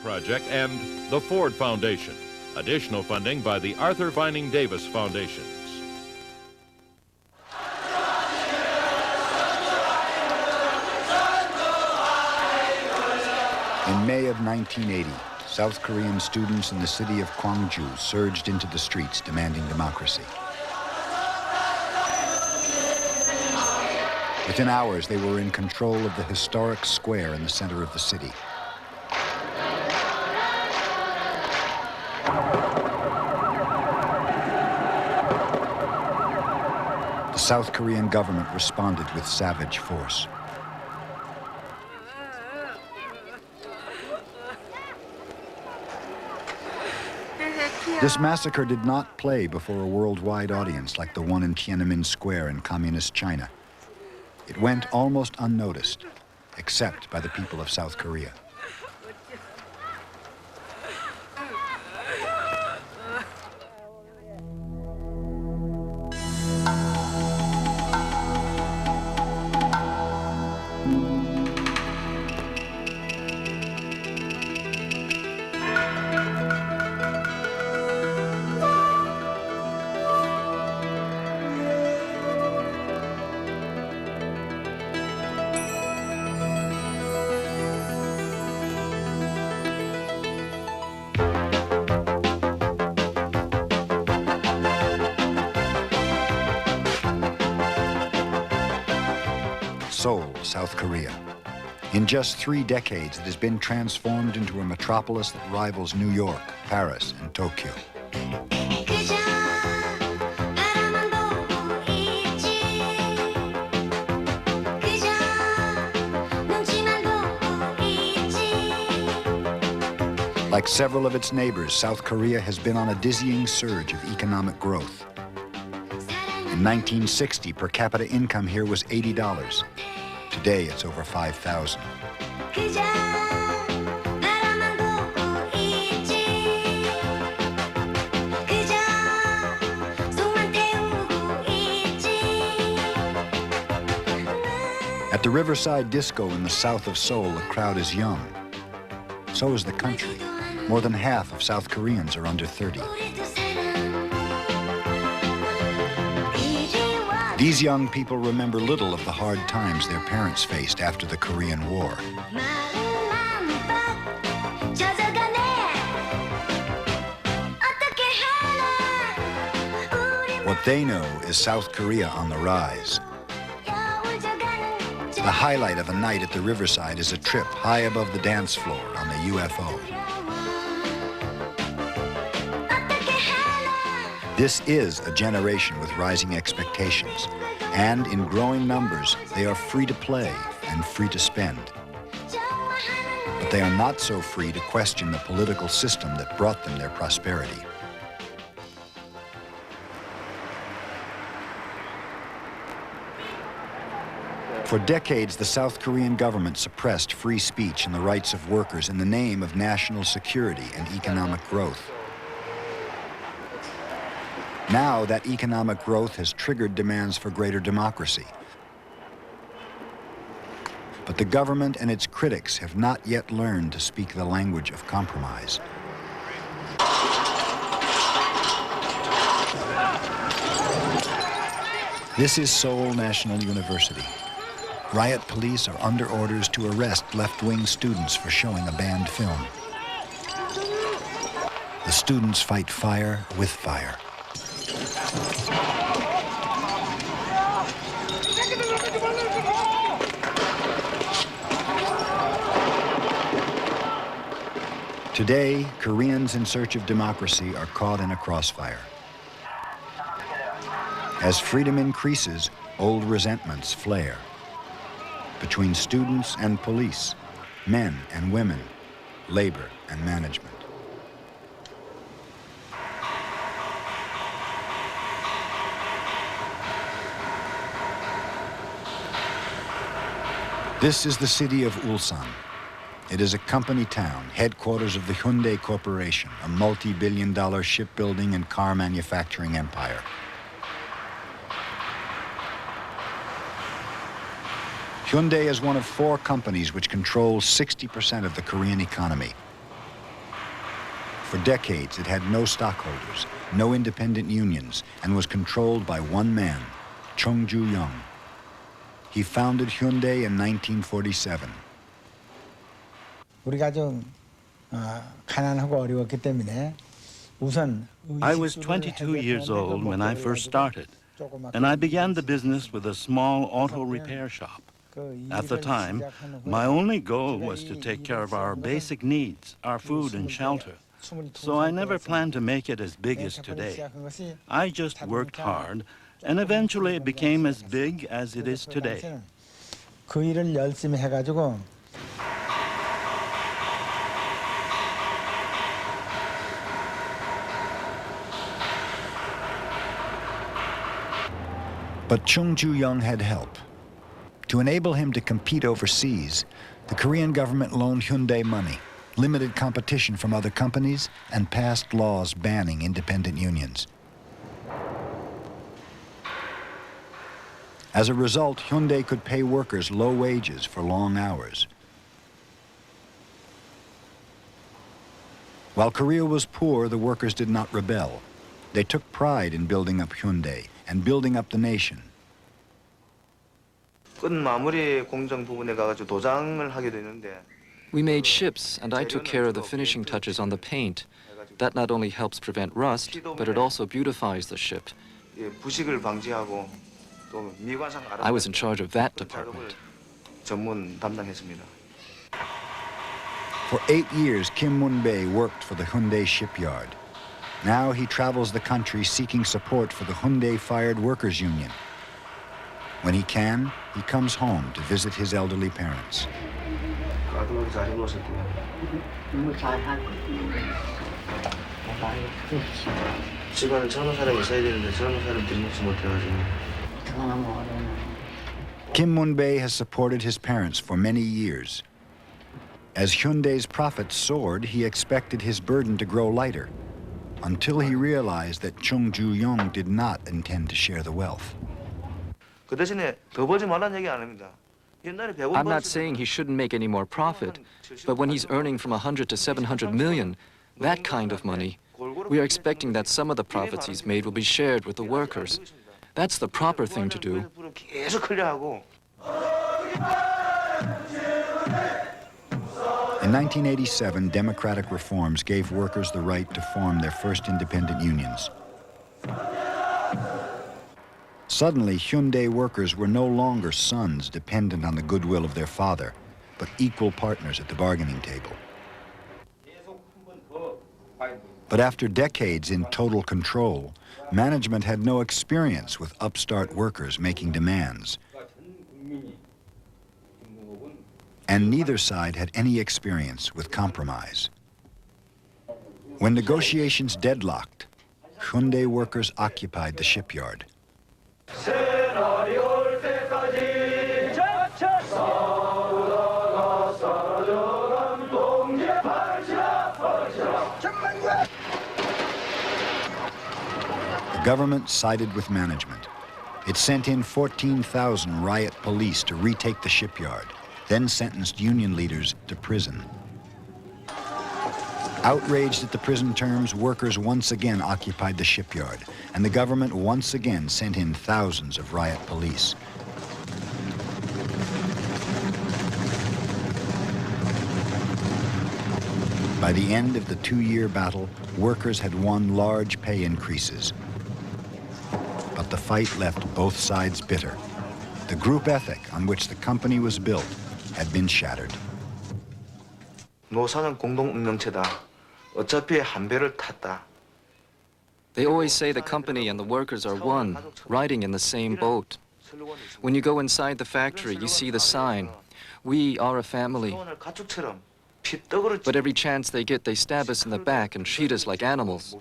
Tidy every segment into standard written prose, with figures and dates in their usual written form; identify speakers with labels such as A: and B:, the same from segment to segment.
A: Project and the Ford Foundation. Additional funding by the Arthur Vining Davis Foundations.
B: In May of 1980, South Korean students in the city of Gwangju surged into the streets demanding democracy. Within hours, they were in control of the historic square in the center of the city. The South Korean government responded with savage force. This massacre did not play before a worldwide audience like the one in Tiananmen Square in communist China. It went almost unnoticed, except by the people of South Korea. Seoul, South Korea. In just 3 decades, it has been transformed into a metropolis that rivals New York, Paris, and Tokyo. Like several of its neighbors, South Korea has been on a dizzying surge of economic growth. In 1960, per capita income here was $80. Today, it's over 5,000. At the Riverside Disco in the south of Seoul, the crowd is young. So is the country. More than half of South Koreans are under 30. These young people remember little of the hard times their parents faced after the Korean War. What they know is South Korea on the rise. The highlight of a night at the Riverside is a trip high above the dance floor on the UFO. This is a generation with rising expectations, and in growing numbers, they are free to play and free to spend. But they are not so free to question the political system that brought them their prosperity. For decades, the South Korean government suppressed free speech and the rights of workers in the name of national security and economic growth. Now, that economic growth has triggered demands for greater democracy. But the government and its critics have not yet learned to speak the language of compromise. This is Seoul National University. Riot police are under orders to arrest left-wing students for showing a banned film. The students fight fire with fire. Today, Koreans in search of democracy are caught in a crossfire. As freedom increases, old resentments flare. Between students and police, men and women, labor and management. This is the city of Ulsan. It is a company town, headquarters of the Hyundai Corporation, a multi-billion-dollar shipbuilding and car manufacturing empire. Hyundai is one of 4 companies which control 60% of the Korean economy. For decades, it had no stockholders, no independent unions, and was controlled by one man, Chung Ju-young. He founded Hyundai in 1947.
C: 우리가 좀 가난하고 어려웠기 때문에 우선
D: I was 22 years old when I first started, and I began the business with a small auto repair shop. At the time, my only goal was to take care of our basic needs, our food and shelter. So I never planned to make it as big as today. I just worked hard, and eventually it became as big as it is today.
C: 그 일을 열심히 해가지고
B: But Chung Ju-young had help. To enable him to compete overseas, the Korean government loaned Hyundai money, limited competition from other companies, and passed laws banning independent unions. As a result, Hyundai could pay workers low wages for long hours. While Korea was poor, the workers did not rebel. They took pride in building up Hyundai and building up the nation.
E: We made ships, and I took care of the finishing touches on the paint. That not only helps prevent rust, but it also beautifies the ship. I was in charge of that department.
B: For 8 years, Kim Moon-bae worked for the Hyundai shipyard. Now he travels the country seeking support for the Hyundai-fired workers' union. When he can, he comes home to visit his elderly parents. Kim Moon-bae has supported his parents for many years. As Hyundai's profits soared, he expected his burden to grow lighter, until he realized that Chung Ju-young did not intend to share the wealth.
E: I'm not saying he shouldn't make any more profit, but when he's earning from 100 to 700 million, that kind of money, we are expecting that some of the profits he's made will be shared with the workers. That's the proper thing to do.
B: In 1987, democratic reforms gave workers the right to form their first independent unions. Suddenly, Hyundai workers were no longer sons dependent on the goodwill of their father, but equal partners at the bargaining table. But after decades in total control, management had no experience with upstart workers making demands. And neither side had any experience with compromise. When negotiations deadlocked, Hyundai workers occupied the shipyard. The government sided with management. It sent in 14,000 riot police to retake the shipyard, then sentenced union leaders to prison. Outraged at the prison terms, workers once again occupied the shipyard, and the government once again sent in thousands of riot police. By the end of the 2-year battle, workers had won large pay increases. But the fight left both sides bitter. The group ethic on which the company was built had been shattered.
F: 노사는 공동 운명체다. 어차피 한 배를 탔다.
E: They always say the company and the workers are one, riding in the same boat. When you go inside the factory, you see the sign, "We are a family." But every chance they get, they stab us in the back and treat us like animals.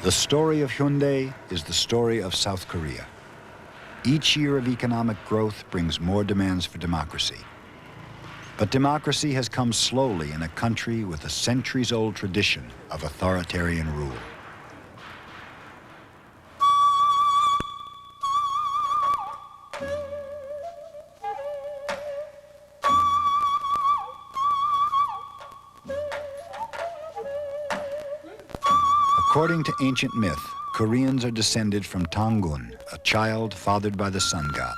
B: The story of Hyundai is the story of South Korea. Each year of economic growth brings more demands for democracy. But democracy has come slowly in a country with a centuries-old tradition of authoritarian rule. According to ancient myth, Koreans are descended from Tangun, a child fathered by the sun god.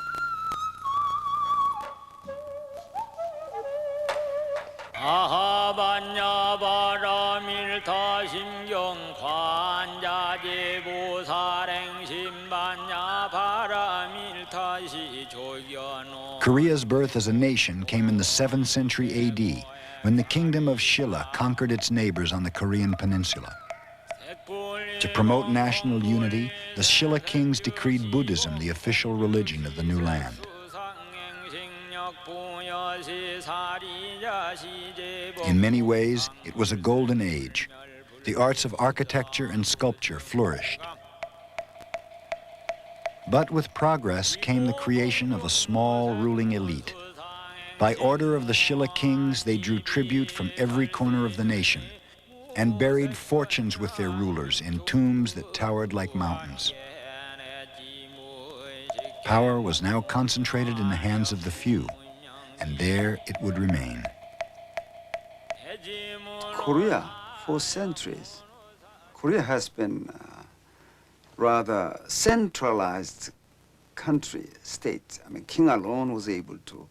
B: Korea's birth as a nation came in the 7th century AD, when the kingdom of Shilla conquered its neighbors on the Korean peninsula. To promote national unity, the Shilla kings decreed Buddhism the official religion of the new land. In many ways, it was a golden age. The arts of architecture and sculpture flourished. But with progress came the creation of a small ruling elite. By order of the Shilla kings, they drew tribute from every corner of the nation and buried fortunes with their rulers in tombs that towered like mountains. Power was now concentrated in the hands of the few, and there it would remain.
G: Korea, for centuries, Korea has been rather centralized country, state. I mean, king alone was able to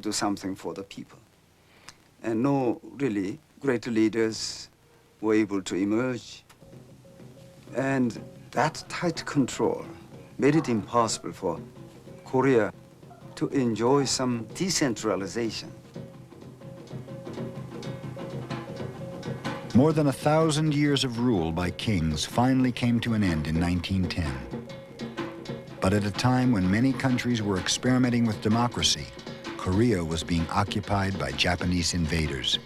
G: do something for the people. And no really great leaders were able to emerge. And that tight control made it impossible for Korea to enjoy some decentralization.
B: More than 1,000 years of rule by kings finally came to an end in 1910. But at a time when many countries were experimenting with democracy, Korea was being occupied by Japanese invaders.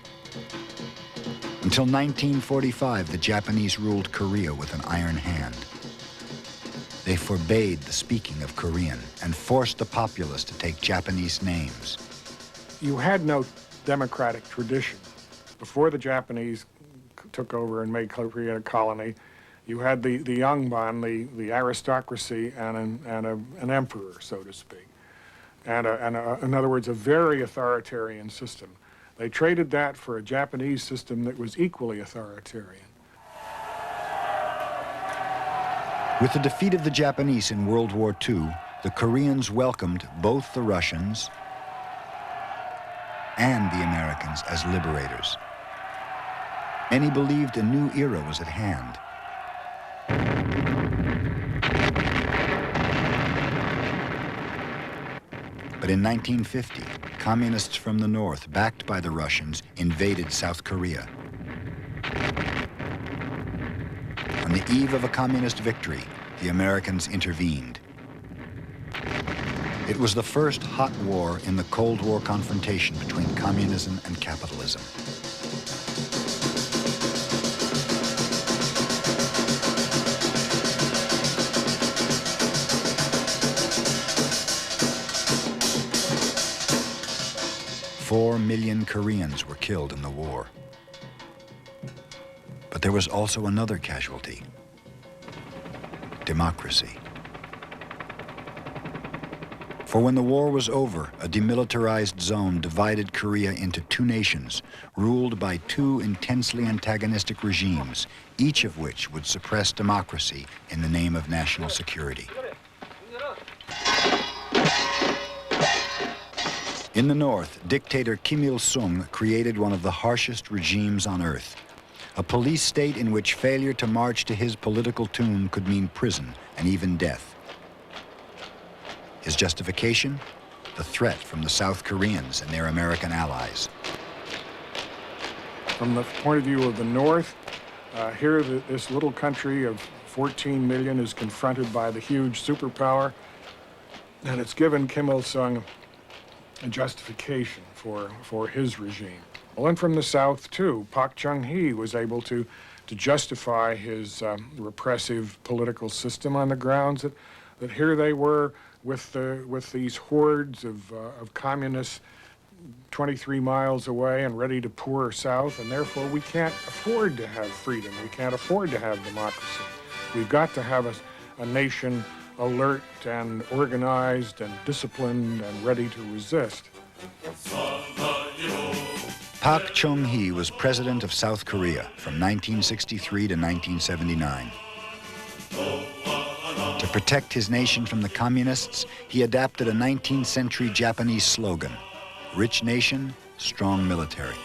B: Until 1945, the Japanese ruled Korea with an iron hand. They forbade the speaking of Korean and forced the populace to take Japanese names.
H: You had no democratic tradition. Before the Japanese took over and made Korea a colony, you had the Yangban, the aristocracy, and an emperor, so to speak. And in other words, a very authoritarian system. They traded that for a Japanese system that was equally authoritarian.
B: With the defeat of the Japanese in World War II, the Koreans welcomed both the Russians and the Americans as liberators. Many believed a new era was at hand. But in 1950, communists from the north, backed by the Russians, invaded South Korea. On the eve of a communist victory, the Americans intervened. It was the first hot war in the Cold War confrontation between communism and capitalism. Four million Koreans were killed in the war. But there was also another casualty: democracy. For when the war was over, a demilitarized zone divided Korea into two nations, ruled by two intensely antagonistic regimes, each of which would suppress democracy in the name of national security. In the north, dictator Kim Il-sung created one of the harshest regimes on earth, a police state in which failure to march to his political tune could mean prison and even death. His justification? The threat from the South Koreans and their American allies.
H: From the point of view of the North, here this little country of 14 million is confronted by the huge superpower, and it's given Kim Il-sung a justification for his regime. Well, and from the South, too, Park Chung-hee was able to justify his repressive political system on the grounds that here they were with these hordes of communists 23 miles away and ready to pour south, and therefore we can't afford to have freedom. We can't afford to have democracy. We've got to have a nation alert and organized and disciplined and ready to resist.
B: Park Chung-hee was president of South Korea from 1963 to 1979. To protect his nation from the communists, he adapted a 19th century Japanese slogan, "Rich nation, strong military."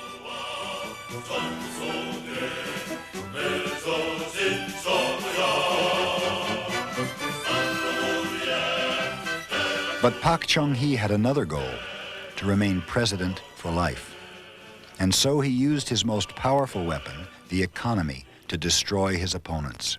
B: But Park Chung-hee had another goal, to remain president for life. And so he used his most powerful weapon, the economy, to destroy his opponents.